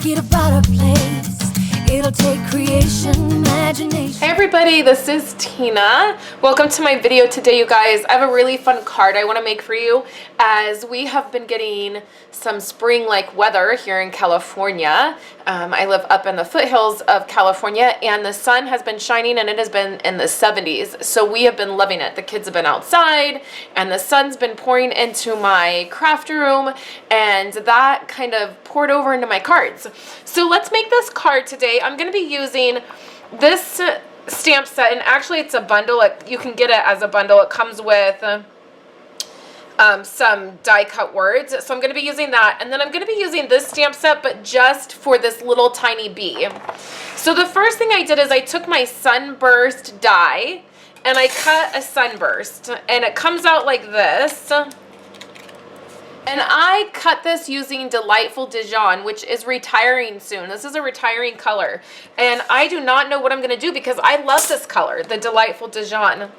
make it a better place. It'll take creation, imagination. Hey everybody, this is Tina. Welcome to my video today, you guys. I have a really fun card I want to make for you as we have been getting some spring-like weather here in California. I live up in the foothills of California and the sun has been shining and it has been in the 70s. So we have been loving it. The kids have been outside and the sun's been pouring into my craft room and that kind of poured over into my cards. So let's make this card today. I'm going to be using this stamp set, and actually it's a bundle. You can get it as a bundle. It comes with some die cut words, so I'm going to be using that, and then I'm going to be using this stamp set but just for this little tiny bee. So the first thing I did is I took my sunburst die and I cut a sunburst, and it comes out like this. And I cut this using Delightful Dijon, which is retiring soon. This is a retiring color. And I do not know what I'm going to do because I love this color, the Delightful Dijon.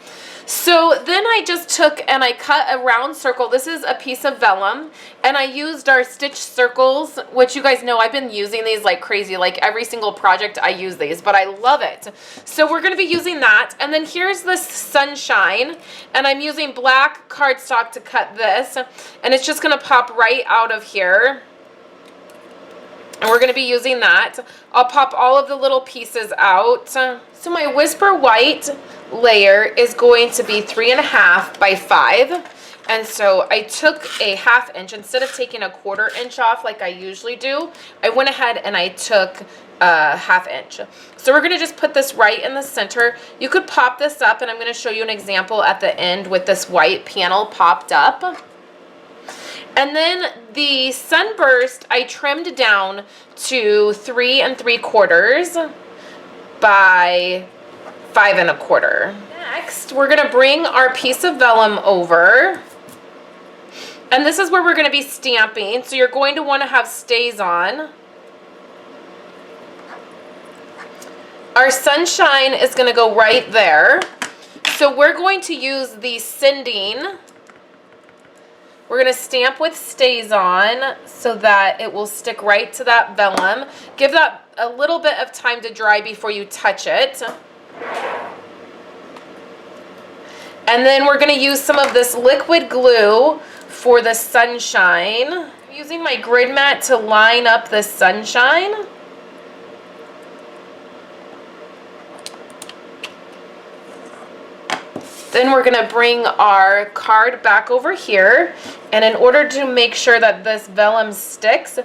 So then I just took and I cut a round circle. This is a piece of vellum. And I used our stitch circles, which you guys know I've been using these like crazy. Like every single project I use these, but I love it. So we're going to be using that. And then here's this sunshine. And I'm using black cardstock to cut this. And it's just going to pop right out of here. And we're going to be using that. I'll pop all of the little pieces out. So my Whisper White layer is going to be 3.5 by 5. And so I took a 1/2 inch. Instead of taking a 1/4 inch off like I usually do, I went ahead and I took a 1/2 inch. So we're going to just put this right in the center. You could pop this up, and I'm going to show you an example at the end with this white panel popped up. And then the sunburst I trimmed down to 3 3/4 by 5 1/4. Next, we're going to bring our piece of vellum over. And this is where we're going to be stamping. So you're going to want to have stays on. Our sunshine is going to go right there. So we're going to use the sending. We're going to stamp with stays on so that it will stick right to that vellum. Give that a little bit of time to dry before you touch it. And then we're going to use some of this liquid glue for the sunshine. I'm using my grid mat to line up the sunshine. Then we're going to bring our card back over here, and in order to make sure that this vellum sticks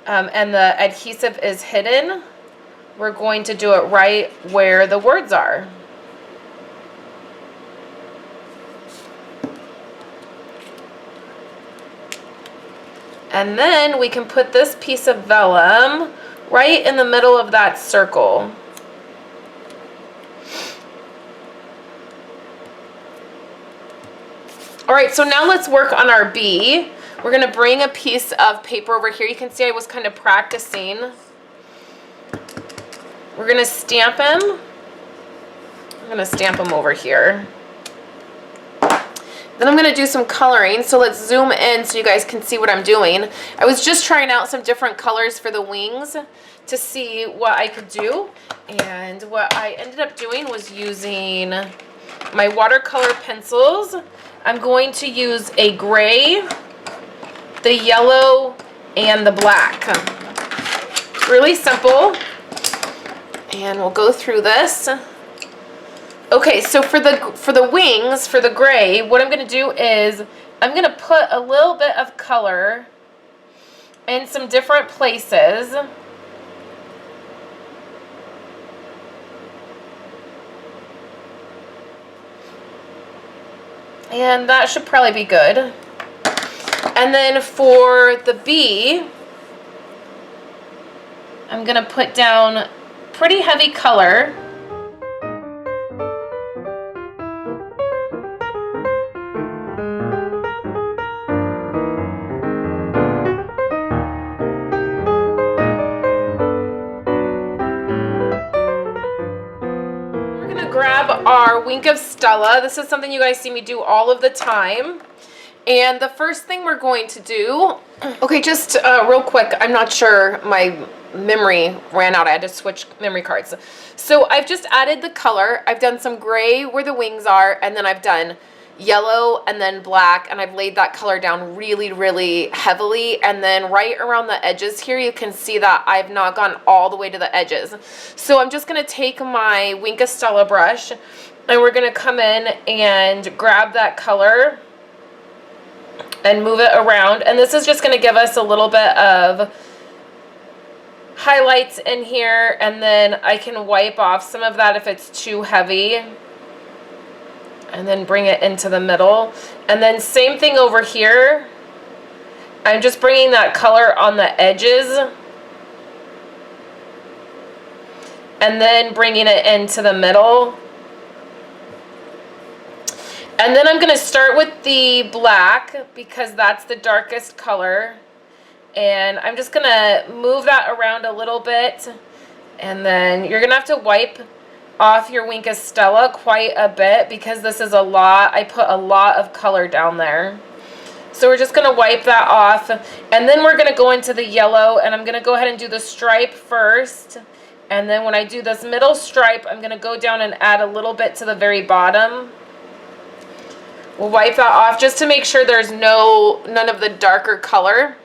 and the adhesive is hidden, we're going to do it right where the words are. And then we can put this piece of vellum right in the middle of that circle. All right, so now let's work on our bee. We're going to bring a piece of paper over here. You can see I was kind of practicing. We're going to stamp him. I'm going to stamp him over here. Then I'm going to do some coloring. So let's zoom in so you guys can see what I'm doing. I was just trying out some different colors for the wings to see what I could do. And what I ended up doing was using my watercolor pencils. I'm going to use a gray, the yellow, and the black. Really simple. And we'll go through this. Okay, so for the wings, for the gray, what I'm going to do is I'm going to put a little bit of color in some different places. And that should probably be good. And then for the bee, I'm going to put down pretty heavy color. Grab our Wink of Stella. This is something you guys see me do all of the time. And the first thing we're going to do Okay, just real quick, I'm not sure, my memory ran out. I had to switch memory cards. So I've just added the color. I've done some gray where the wings are, and then I've done yellow and then black, and I've laid that color down really, really heavily. And then right around the edges here, you can see that I've not gone all the way to the edges. So I'm just gonna take my Wink of Stella brush, and we're gonna come in and grab that color and move it around. And this is just going to give us a little bit of highlights in here, and then I can wipe off some of that if it's too heavy, and then bring it into the middle. And then same thing over here. I'm just bringing that color on the edges and then bringing it into the middle. And then I'm going to start with the black because that's the darkest color. And I'm just going to move that around a little bit. And then you're going to have to wipe off your Wink of Stella quite a bit because this is a lot. I put a lot of color down there. So we're just going to wipe that off. And then we're going to go into the yellow. And I'm going to go ahead and do the stripe first. And then when I do this middle stripe, I'm going to go down and add a little bit to the very bottom. We'll wipe that off just to make sure there's none of the darker color.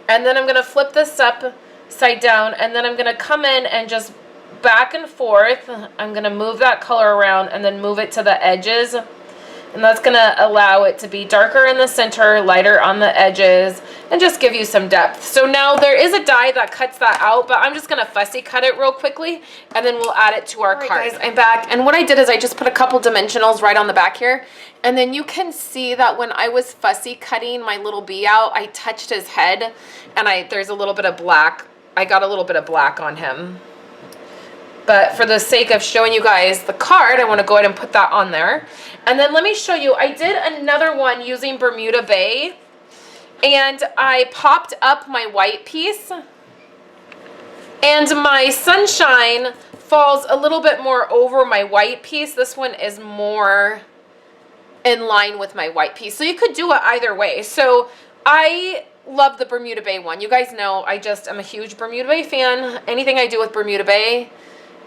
And then I'm going to flip this upside down, and then I'm going to come in and just back and forth. I'm going to move that color around and then move it to the edges. And that's going to allow it to be darker in the center, lighter on the edges, and just give you some depth. So now there is a die that cuts that out, but I'm just going to fussy cut it real quickly, and then we'll add it to our card. Guys, I'm back, and what I did is I just put a couple dimensionals right on the back here, and then you can see that when I was fussy cutting my little bee out, I touched his head, and there's a little bit of black. I got a little bit of black on him. But for the sake of showing you guys the card, I want to go ahead and put that on there. And then let me show you, I did another one using Bermuda Bay. And I popped up my white piece. And my sunshine falls a little bit more over my white piece. This one is more in line with my white piece. So you could do it either way. So I love the Bermuda Bay one. You guys know I'm a huge Bermuda Bay fan. Anything I do with Bermuda Bay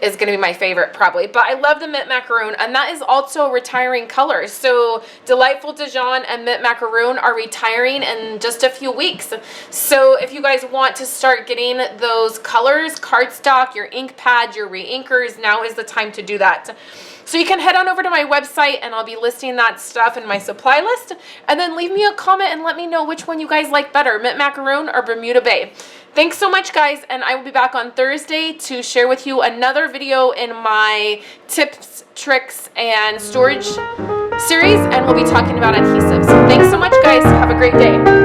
is going to be my favorite probably, but I love the Mint Macaroon, and that is also retiring colors. So Delightful Dijon and Mint Macaroon are retiring in just a few weeks. So if you guys want to start getting those colors, cardstock, your ink pads, your re-inkers, now is the time to do that. So you can head on over to my website, and I'll be listing that stuff in my supply list, and then leave me a comment and let me know which one you guys like better, Mint Macaroon or Bermuda Bay. Thanks so much, guys, and I will be back on Thursday to share with you another video in my tips, tricks, and storage series, and we'll be talking about adhesives. So thanks so much, guys. Have a great day.